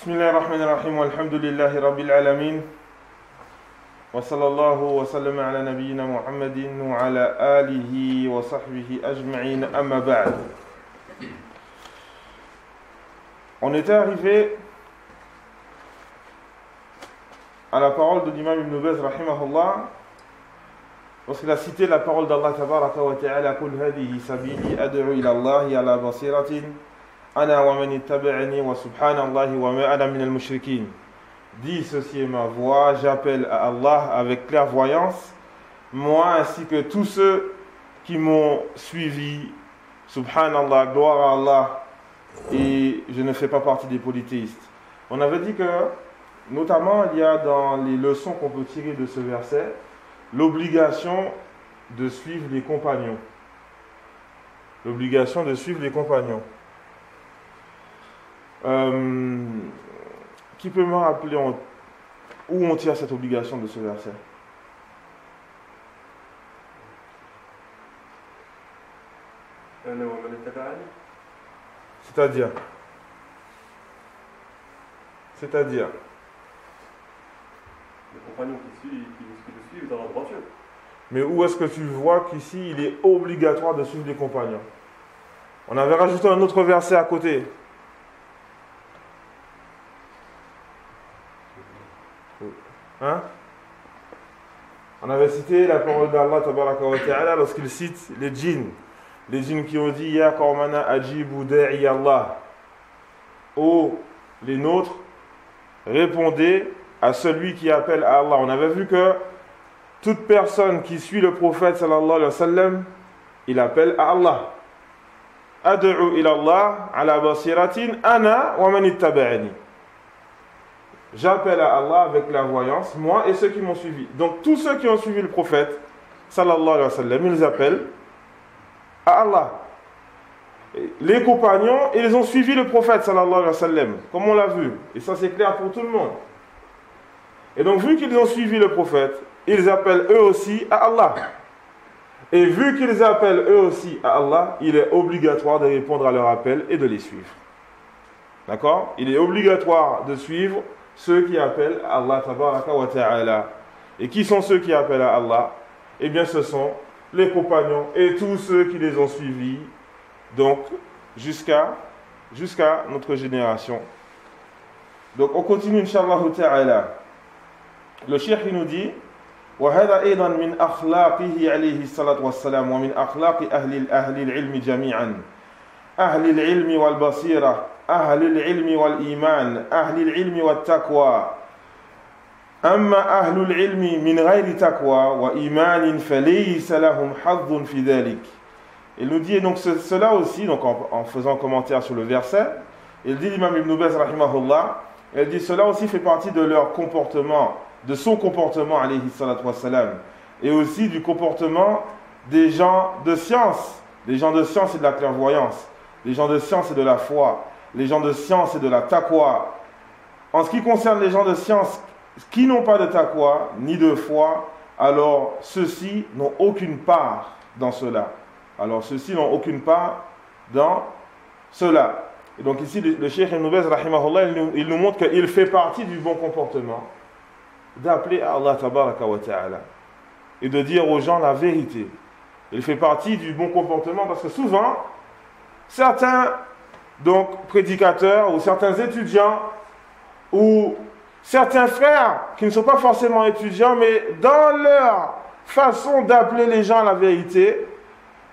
بسم الله الرحمن الرحيم والحمد لله رب العالمين وصلى الله وسلم على نبينا محمد وعلى آله وصحبه أجمعين أما بعد. On était arrivé à la parole de l'imam Ibn Baz rahimahullah lorsqu'il a cité la parole d'Allah tabaraka wa ta'ala قل هذه سبيلي أدعو إلى الله على بصيرة أنا ومن اتبعني وسبحان الله وما أنا من المشركين. Dis, ceci est ma voix, j'appelle à Allah avec clairvoyance, moi ainsi que tous ceux qui m'ont suivi, subhanallah, gloire à Allah, et je ne fais pas partie des polythéistes. On avait dit que, notamment, il y a dans les leçons qu'on peut tirer de ce verset, l'obligation de suivre les compagnons. L'obligation de suivre les compagnons. Qui peut me rappeler où on tire cette obligation de ce verset? C'est-à-dire les compagnons qui le suivent dans la droiture. Mais où est-ce que tu vois qu'ici il est obligatoire de suivre les compagnons? On avait rajouté un autre verset à côté. Hein? On avait cité la parole d'Allah tabaraka wa ta'ala lorsqu'il cite les djinns qui ont dit Ya qawmana ajibu da'i Allah. Oh les nôtres, répondez à celui qui appelle à Allah. On avait vu que toute personne qui suit le prophète sallallahu alayhi wa sallam, il appelle à Allah. Ad'u ila Allah ala basiratin ana wa man ittaba'ani. J'appelle à Allah avec la voyance, moi et ceux qui m'ont suivi. Donc tous ceux qui ont suivi le prophète, sallallahu alayhi wa sallam, ils appellent à Allah. Les compagnons, ils ont suivi le prophète, sallallahu alayhi wa sallam, comme on l'a vu. Et ça c'est clair pour tout le monde. Et donc vu qu'ils ont suivi le prophète, ils appellent eux aussi à Allah. Et vu qu'ils appellent eux aussi à Allah, il est obligatoire de répondre à leur appel et de les suivre. D'accord? Il est obligatoire de suivre ceux qui appellent à Allah tabaraka wa ta'ala. Et qui sont ceux qui appellent à Allah? Eh bien ce sont les compagnons et tous ceux qui les ont suivis, donc jusqu'à notre génération. Donc on continue inshallah ta'ala. Le cheikh il nous dit وهذا أيضا من أخلاقه عليه الصلاة والسلام ومن أخلاق أهل العلم جميعا أهل العلم والبصيرة أهل العلم والإيمان أهل العلم والتقوى أما أهل العلم من غير تقوى وإيمان فليس لهم حظ في ذلك. Il nous dit donc cela aussi, donc en faisant un commentaire sur le verset, il dit l'imam Ibn Baz rahimahullah, il dit cela aussi fait partie de leur comportement, de son comportement alayhi salatu wassalam, et aussi du comportement des gens de science, des gens de science et de la clairvoyance, des gens de science et de la foi, les gens de science et de la taqwa. En ce qui concerne les gens de science qui n'ont pas de taqwa ni de foi, alors ceux-ci n'ont aucune part dans cela. Et donc ici, le cheikh Ibn Baz rahimahullah, il nous montre qu'il fait partie du bon comportement d'appeler à Allah tabaraka wa ta'ala et de dire aux gens la vérité. Il fait partie du bon comportement parce que souvent, certains donc prédicateurs ou certains étudiants ou certains frères qui ne sont pas forcément étudiants, mais dans leur façon d'appeler les gens à la vérité,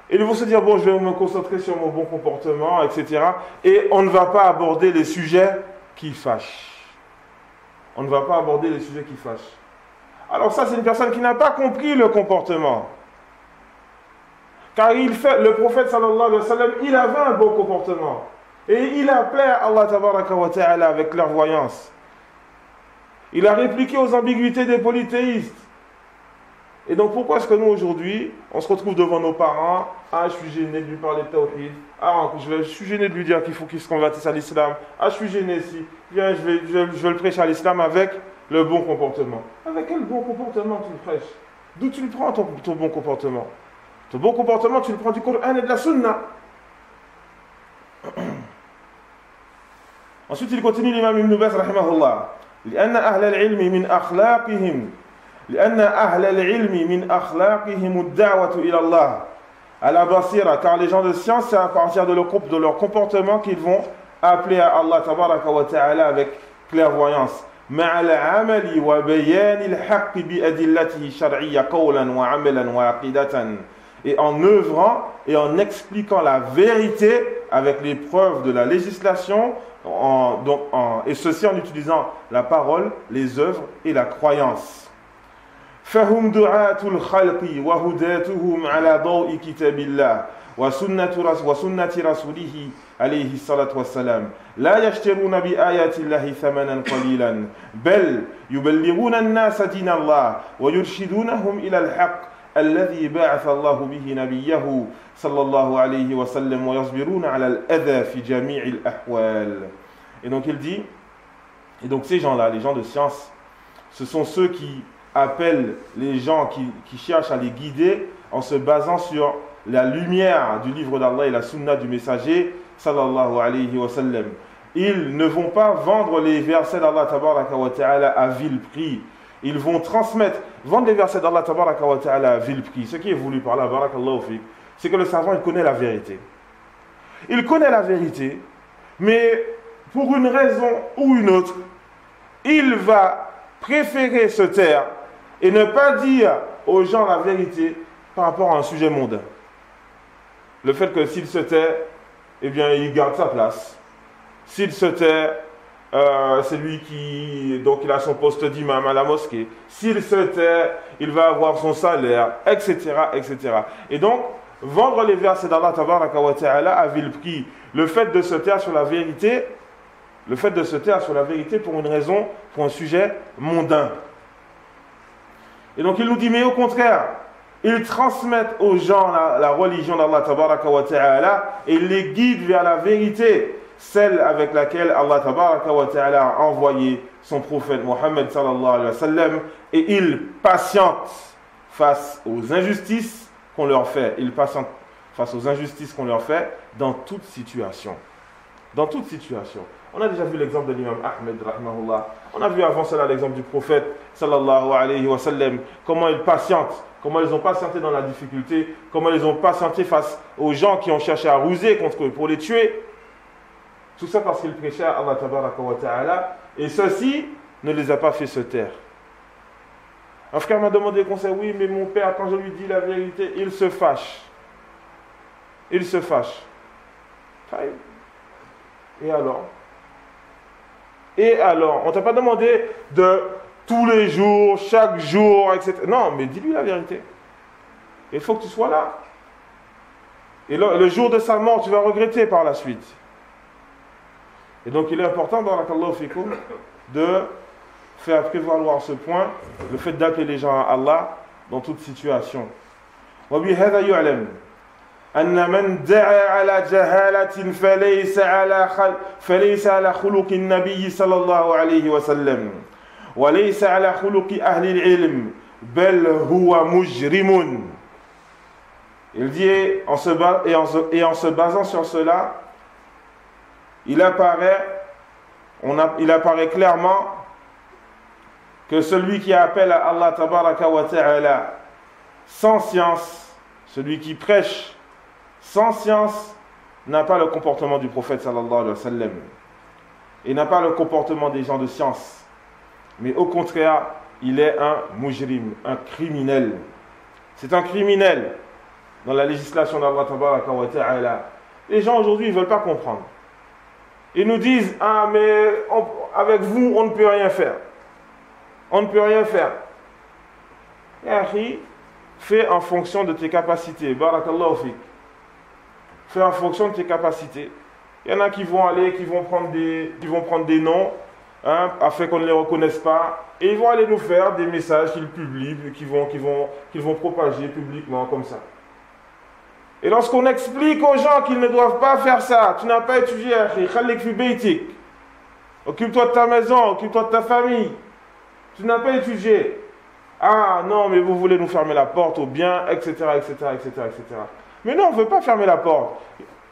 ils vont se dire bon, je vais me concentrer sur mon bon comportement, etc. Et on ne va pas aborder les sujets qui fâchent. On ne va pas aborder les sujets qui fâchent. Alors ça, c'est une personne qui n'a pas compris le comportement. Car le prophète sallallahu alayhi wa sallam, il avait un bon comportement. Et il appelait Allah tabaraka wa ta'ala avec clairvoyance. Il a répliqué aux ambiguïtés des polythéistes. Et donc pourquoi est-ce que nous aujourd'hui, on se retrouve devant nos parents, ah je suis gêné de lui parler de tawhid, ah je suis gêné de lui dire qu'il faut qu'il se convertisse à l'islam, ah je suis gêné si, viens je vais le prêcher à l'islam avec le bon comportement. Avec quel bon comportement tu le prêches? D'où tu le prends ton bon comportement? Ton bon comportement tu le prends du Coran et de la Sunna. Ensuite, il continue l'imam Ibn Baz, rahimahullah. لأن أهل العلم من أخلاقهم لأن أهل العلم من أخلاقهم الدعوة إلى الله à la basira, car les gens de science, c'est à partir de leur comportement qu'ils vont appeler à Allah tabaraka wa ta'ala avec clairvoyance. مع العمل وبيان الحق بأدلته الشرعية قولا وعملا وعقيدة, et en œuvrant et en expliquant la vérité avec les preuves de la législation, et ceci en utilisant la parole, les œuvres et la croyance. فهم دعاة الخلق وهداتهم على ضوء كتاب الله وسنة رسوله عليه الصلاة والسلام لا يشترون بآيات الله ثمنا قليلا بل يبلغون الناس دين الله ويرشدونهم إلى الحق الذي بعث الله به نبيه صلى الله عليه وسلم ويصبرون على الأذى في جميع الأحوال. Et donc il dit, et donc ces gens-là, les gens de science, ce sont ceux qui appellent les gens qui cherchent à les guider en se basant sur la lumière du livre d'Allah et la sunna du messager sallallahu alayhi wa sallam. Ils ne vont pas vendre les versets d'Allah tabaraka wa ta'ala à vil prix. Ils vont vendre les versets d'Allah tabaraka wa ta'ala à vil prix. Ce qui est voulu par là, barakallahu fik, c'est que le savant, il connaît la vérité. Il connaît la vérité, mais pour une raison ou une autre, il va préférer se taire et ne pas dire aux gens la vérité par rapport à un sujet mondain. Le fait que s'il se tait, eh bien, il garde sa place. S'il se tait, c'est lui donc il a son poste d'imam à la mosquée. S'il se tait, il va avoir son salaire, etc., etc. Et donc, vendre les versets d'Allah tabaraka wa ta'ala à vil prix, le fait de se taire sur la vérité, pour une raison, pour un sujet mondain. Et donc il nous dit, mais au contraire, ils transmettent aux gens la religion d'Allah tabaraka wa ta'ala et ils les guident vers la vérité, celle avec laquelle Allah tabaraka wa ta'ala a envoyé son prophète Mohammed sallallahu alayhi wa sallam, et ils patientent face aux injustices qu'on leur fait. Ils patientent face aux injustices qu'on leur fait dans toute situation. Dans toute situation. On a déjà vu l'exemple de l'imam Ahmed, rahimahullah. On a vu avant cela l'exemple du prophète, sallallahu alayhi wa sallam, comment ils patientent, comment ils ont patienté dans la difficulté, comment ils ont patienté face aux gens qui ont cherché à ruser contre eux pour les tuer. Tout ça parce qu'ils prêchaient à Allah tabaraka wa ta'ala, et ceci ne les a pas fait se taire. Un frère m'a demandé conseil, oui, mais mon père, quand je lui dis la vérité, il se fâche. Il se fâche. Et alors? Et alors, on ne t'a pas demandé de tous les jours, chaque jour, etc. Non, mais dis-lui la vérité. Il faut que tu sois là. Et le jour de sa mort, tu vas regretter par la suite. Et donc, il est important, barakallahu fikum, de faire prévaloir ce point, le fait d'appeler les gens à Allah dans toute situation. وبهذا يعلم أن من دعا على جهالة فليس على خلق النبي صلى الله عليه وسلم وليس على خلق أهل العلم بل هو مجرم. Il dit, en se basant sur cela, il apparaît clairement que celui qui appelle à Allah tabaraka wa ta'ala sans science, celui qui prêche sans science, n'a pas le comportement du prophète sallallahu alayhi wa sallam et n'a pas le comportement des gens de science, mais au contraire, il est un mujrim, un criminel. C'est un criminel dans la législation d'Allah tabaraka wa ta'ala. Les gens aujourd'hui, ils ne veulent pas comprendre. Ils nous disent, ah mais avec vous, on ne peut rien faire. On ne peut rien faire. Et fais en fonction de tes capacités. Barakallahu fik. Fais en fonction de tes capacités. Il y en a qui vont prendre des noms, afin qu'on ne les reconnaisse pas, et ils vont aller nous faire des messages qu'ils publient, qu'ils vont propager publiquement comme ça. Et lorsqu'on explique aux gens qu'ils ne doivent pas faire ça, tu n'as pas étudié, khalik fi baytik. Occupe-toi de ta maison, occupe-toi de ta famille. Tu n'as pas étudié. Ah non, mais vous voulez nous fermer la porte au bien, etc., etc., etc., etc. Mais non, on ne veut pas fermer la porte.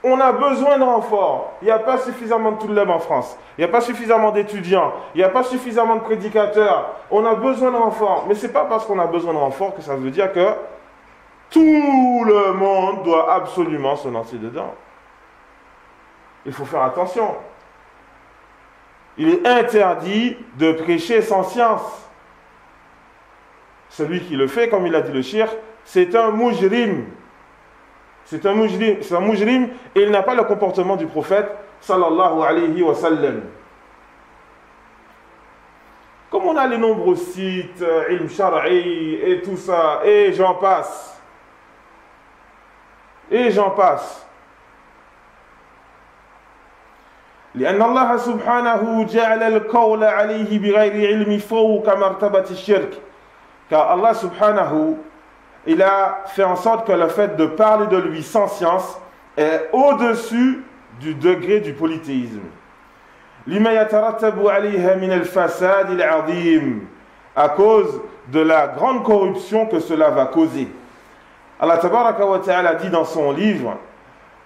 On a besoin de renforts. Il n'y a pas suffisamment de Toullab en France. Il n'y a pas suffisamment d'étudiants. Il n'y a pas suffisamment de prédicateurs. On a besoin de renforts. Mais ce n'est pas parce qu'on a besoin de renforts que ça veut dire que tout le monde doit absolument se lancer dedans. Il faut faire attention. Il est interdit de prêcher sans science. Celui qui le fait, comme il a dit le shir, c'est un mujrim. C'est un mujrim et il n'a pas le comportement du prophète sallallahu alayhi wa sallam. Comme on a les nombreux sites, ilm shar'i et tout ça, et j'en passe. Et j'en passe. لأن الله سبحانه جعل القول عليه بغير علم فوق مرتبة الشرك. Car Allah subhanahu, il a fait en sorte que le fait de parler de lui sans science est au-dessus du degré du polythéisme. لما يترتب عليها من الفساد العظيم, à cause de la grande corruption que cela va causer. Allah tabaraka wa ta'ala dit dans son livre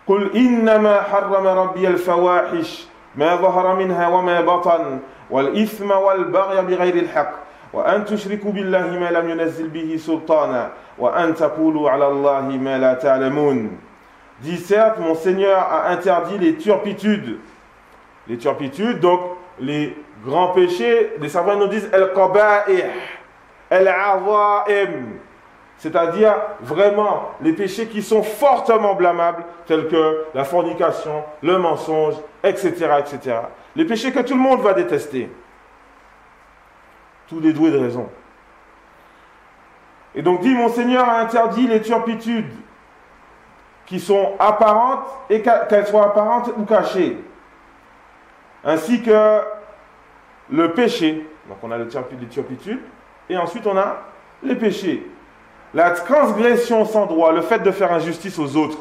قل إنما حرم ربي الفواحش ما ظهر منها وما بطن والإثم والبغي بغير الحق وأن تشركوا بالله ما لم ينزل به سلطانا وأن تقولوا على الله ما لا تعلمون. Dit certes, mon Seigneur a interdit les turpitudes. Les turpitudes, donc les grands péchés, les savants nous disent al-qaba'ih, al-azaim, c'est-à-dire vraiment les péchés qui sont fortement blâmables, tels que la fornication, le mensonge, etc., etc. Les péchés que tout le monde va détester. Tous les doués de raison. Et donc dit, mon Seigneur a interdit les turpitudes qui sont apparentes, et qu'elles soient apparentes ou cachées. Ainsi que le péché. Donc on a les turpitudes, et ensuite on a les péchés. La transgression sans droit, le fait de faire injustice aux autres.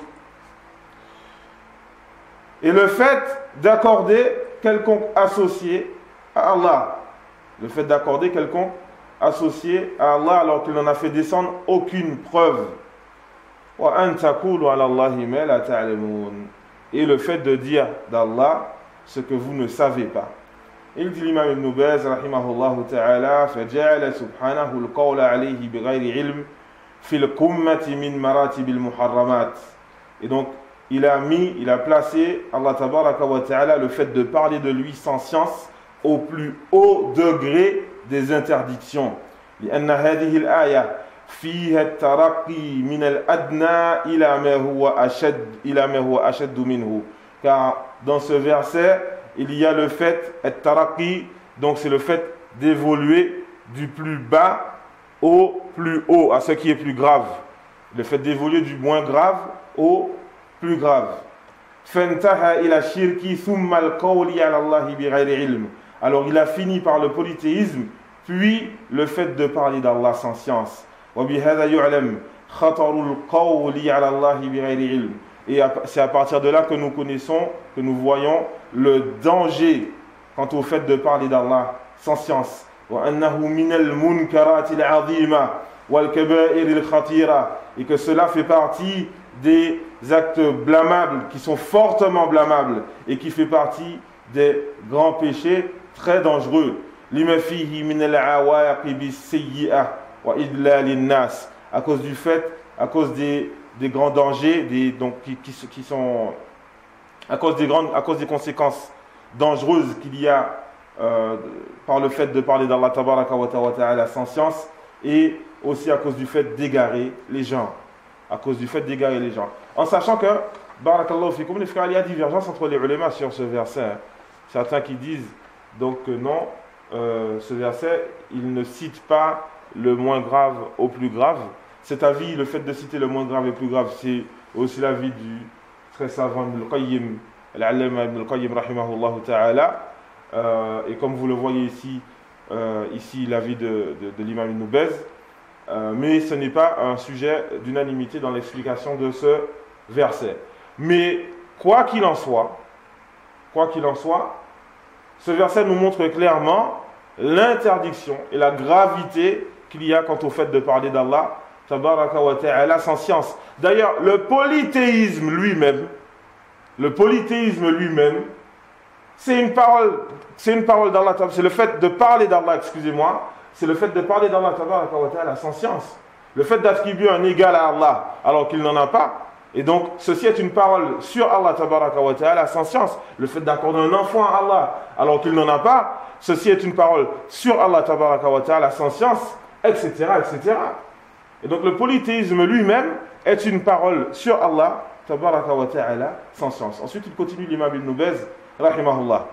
Et le fait d'accorder quelconque associé à Allah. Le fait d'accorder quelconque associé à Allah alors qu'il n'en a fait descendre aucune preuve. Et le fait de dire d'Allah ce que vous ne savez pas. Il dit l'imam Ibn Baz rahimahullah ta'ala فَجَعَلَ سُبْحَانَهُ الْقَوْلَ عَلَيْهِ بِغَيْرِ عِلْمٍ فِي الْقُمَّةِ مِنْ مَرَاتِبِ الْمُحَرَّمَاتِ. Et donc il a placé Allah tabaraka wa ta'ala le fait de parler de lui sans science au plus haut degré des interdictions. لأن هذه الآية فيها الترقي من الأدنى إلى ما هو أشد منه. Car dans ce verset, il y a le fait الترقي, donc c'est le fait d'évoluer du plus bas au plus haut, à ce qui est plus grave. Le fait d'évoluer du moins grave au plus grave. فانتهى إلى الشرك ثم القول على الله بغير علم. Alors il a fini par le polythéisme, puis le fait de parler d'Allah sans science. وبهذا يعلم خطر القول على الله بغير علم. Et c'est à partir de là que nous connaissons, que nous voyons le danger quant au fait de parler d'Allah sans science. وأنه من المنكرات العظيمة والكبائر الخطيرة. Et que cela fait partie des actes blâmables, qui sont fortement blâmables, et qui fait partie des grands péchés très dangereux. لما فيه من العواقب السيئة وإضلال الناس. À cause du fait, à cause des grands dangers, qui sont à cause des conséquences dangereuses qu'il y a par le fait de parler d'Allah tabaraka wa ta'ala sans science, et aussi à cause du fait d'égarer les gens. À cause du fait d'égarer les gens. En sachant que, barakallahu fikum, les frères, il y a divergence entre les ulémas sur ce verset. Certains qui disent donc que non, ce verset, il ne cite pas le moins grave au plus grave. Cet avis, le fait de citer le moins grave et le plus grave, c'est aussi l'avis du très savant Ibn al-Qayyim, al-Allama Ibn al-Qayyim rahimahullah ta'ala. Et comme vous le voyez ici l'avis de l'imam Ibn Baz. Mais ce n'est pas un sujet d'unanimité dans l'explication de ce verset. Mais quoi qu'il en soit, ce verset nous montre clairement l'interdiction et la gravité qu'il y a quant au fait de parler d'Allah tabaraka wa ta'ala sans science. D'ailleurs, le polythéisme lui-même Le polythéisme lui-même, c'est une parole d'Allah, c'est le fait de parler d'Allah, excusez-moi, c'est le fait de parler d'Allah sans science. Le fait d'attribuer un égal à Allah alors qu'il n'en a pas. Et donc, ceci est une parole sur Allah sans science. Le fait d'accorder un enfant à Allah alors qu'il n'en a pas, ceci est une parole sur Allah sans science, etc., etc. Et donc, le polythéisme lui-même est une parole sur Allah sans science. Ensuite, il continue l'imam Ibn Baz, rahimahullah.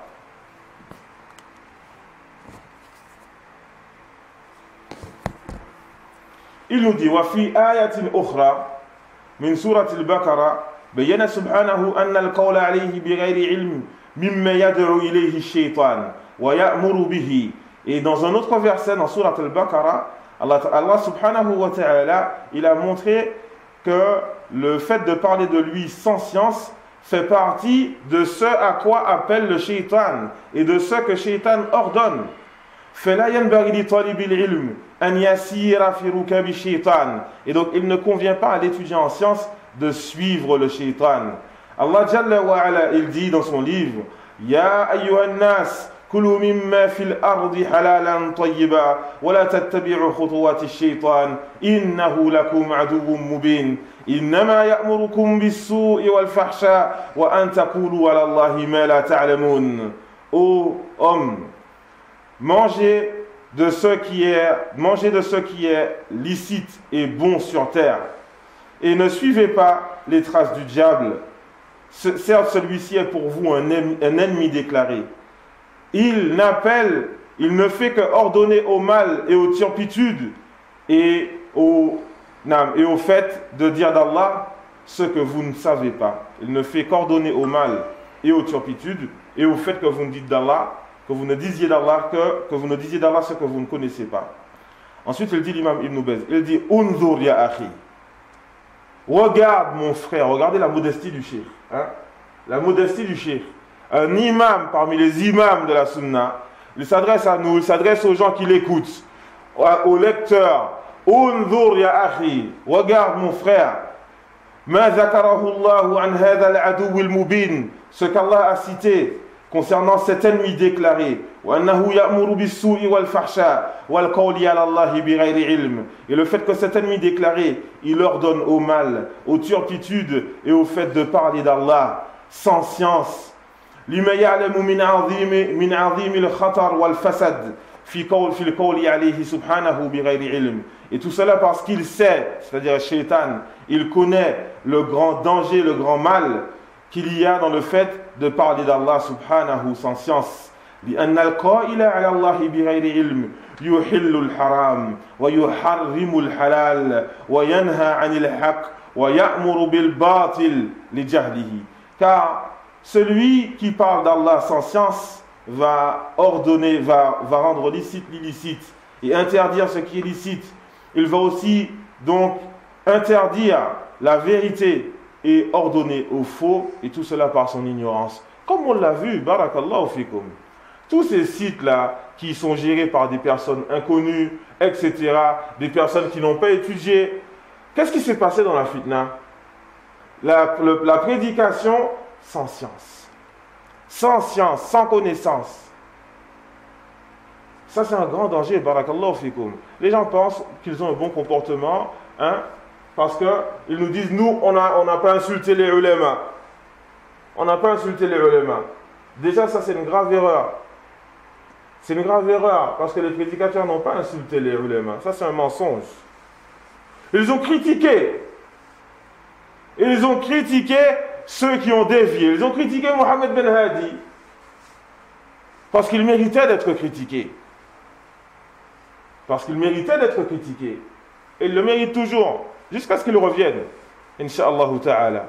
Il nous dit وفي آية أخرى من سورة البقرة بين سبحانه أن القول عليه بغير علم مما يدعو إليه الشيطان ويأمر به. Et dans un autre verset dans Surat al-Baqarah, Allah subhanahu wa ta'ala, il a montré que le fait de parler de lui sans science fait partie de ce à quoi appelle le shaitan et de ce que shaitan ordonne. فلا ينبغي لطالب العلم أن يسير في ركاب الشيطان. Et donc il ne convient pas à l'étudiant en sciences de suivre le shaitan. Allah Jalla wa Ala, il dit dans son livre يا أيها الناس كلوا مما في الأرض حلالا طيبا ولا تتبعوا خطوات الشيطان إنه لكم عدو مبين إنما يأمركم بالسوء والفحشاء وأن تقولوا على الله ما لا تعلمون. Ô hommes, mangez de ce qui est licite et bon sur terre, et ne suivez pas les traces du diable. Certes, celui-ci est pour vous un ennemi déclaré. Il ne fait que ordonner au mal et aux turpitudes et au fait de dire d'Allah ce que vous ne savez pas. Il ne fait qu'ordonner au mal et aux turpitudes et au fait que vous ne dites d'Allah, que vous ne disiez d'Allah ce que vous ne connaissez pas. Ensuite, il dit l'imam Ibn Baz, il dit Unzur ya akhi. Regarde mon frère, regardez la modestie du cheikh. Hein? La modestie du cheikh. Un imam parmi les imams de la sunna, il s'adresse à nous, il s'adresse aux gens qui l'écoutent, aux lecteurs. Unzur ya akhi. Regarde mon frère. Ma zakarahu Allahu an hadha al-adu al-mubin. Ce qu'Allah a cité concernant cet ennemi déclaré, et le fait que cet ennemi déclaré, il ordonne au mal, aux turpitudes et au fait de parler d'Allah sans science. Et tout cela parce qu'il sait, c'est-à-dire Shaitan, il connaît le grand danger, le grand mal qu'il y a dans le fait de parler d'Allah subhanahu sans science. لأن القائل على الله بغير علم يحل الحرام ويحرم الحلال وينهى عن الحق ويأمر بالباطل لجهله. Car celui qui parle d'Allah sans science va ordonner, va rendre licite l'illicite et interdire ce qui est licite. Il va aussi donc interdire la vérité et ordonner au faux, et tout cela par son ignorance. Comme on l'a vu, barakallahu fikum. Tous ces sites-là, qui sont gérés par des personnes inconnues, etc., des personnes qui n'ont pas étudié, qu'est-ce qui s'est passé dans la fitna? La prédication sans science. Sans science, sans connaissance. Ça, c'est un grand danger, barakallahu fikum. Les gens pensent qu'ils ont un bon comportement, hein, parce qu'ils nous disent, nous, on n'a pas insulté les ulama. On n'a pas insulté les ulama. Déjà, ça, c'est une grave erreur. C'est une grave erreur, parce que les prédicateurs n'ont pas insulté les ulama. Ça, c'est un mensonge. Ils ont critiqué. Ils ont critiqué ceux qui ont dévié. Ils ont critiqué Mohammed Ben Hadi, parce qu'il méritait d'être critiqué. Parce qu'il méritait d'être critiqué. Et il le mérite toujours, jusqu'à ce qu'il revienne, Inch'Allah ta'ala.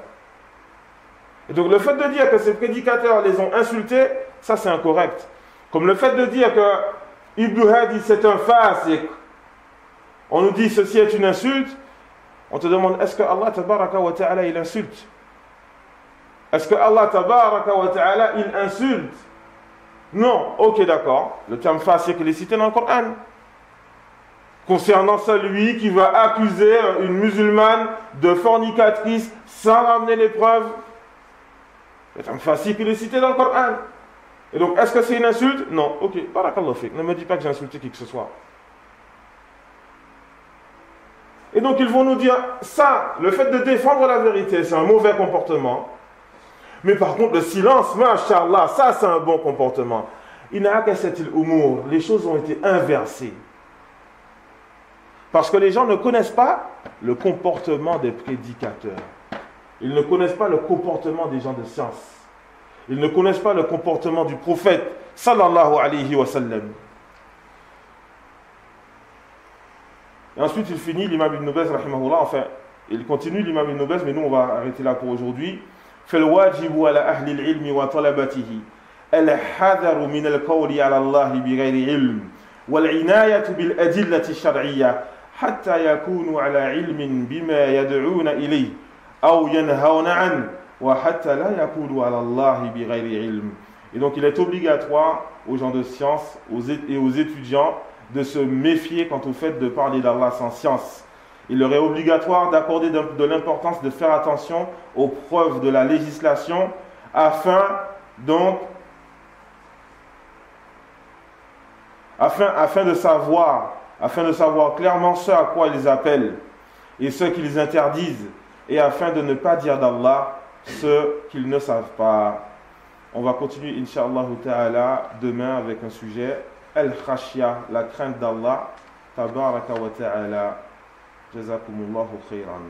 Et donc le fait de dire que ces prédicateurs les ont insultés, ça c'est incorrect. Comme le fait de dire que Ibn Hadi c'est un fasiq. On nous dit ceci est une insulte. On te demande, est-ce que Allah tabaraka wa ta'ala il insulte? Est-ce que Allah tabaraka wa ta'ala il insulte? Non, ok d'accord. Le terme fasiq il est cité dans le Coran. Concernant celui qui va accuser une musulmane de fornicatrice sans ramener les preuves. C'est un fasik, il est cité dans le Coran. Et donc, est-ce que c'est une insulte? Non. Ok, barakallahu fik. Ne me dis pas que j'ai insulté qui que ce soit. Et donc, ils vont nous dire, ça, le fait de défendre la vérité, c'est un mauvais comportement. Mais par contre, le silence, masha'Allah, ça, c'est un bon comportement. Les choses ont été inversées. Parce que les gens ne connaissent pas le comportement des prédicateurs. Ils ne connaissent pas le comportement des gens de science. Ils ne connaissent pas le comportement du prophète, sallallahu alayhi wa sallam. Et ensuite, il finit, l'imam Ibn Baz, rahimahullah, enfin, il continue l'imam Ibn Baz, mais nous, on va arrêter là pour aujourd'hui. فالواجب على أهل العلم وطلبته الحذر من القول على الله بغير علم والعناية بالأدلة الشرعية حتى يكونوا على علم بما يدعون إليه أو ينهون عنه وحتى لا يقولوا على الله بغير علم. Et donc il est obligatoire aux gens de science et aux étudiants de se méfier quant au fait de parler d'Allah sans science. Il leur est obligatoire d'accorder de l'importance, de faire attention aux preuves de la législation afin de savoir clairement ce à quoi ils appellent et ce qu'ils interdisent, et afin de ne pas dire d'Allah ce qu'ils ne savent pas. On va continuer, Inch'Allah ta'ala, demain avec un sujet, Al-Khashya, la crainte d'Allah, Tabaraka wa ta'ala. Jazakumullahu khairan.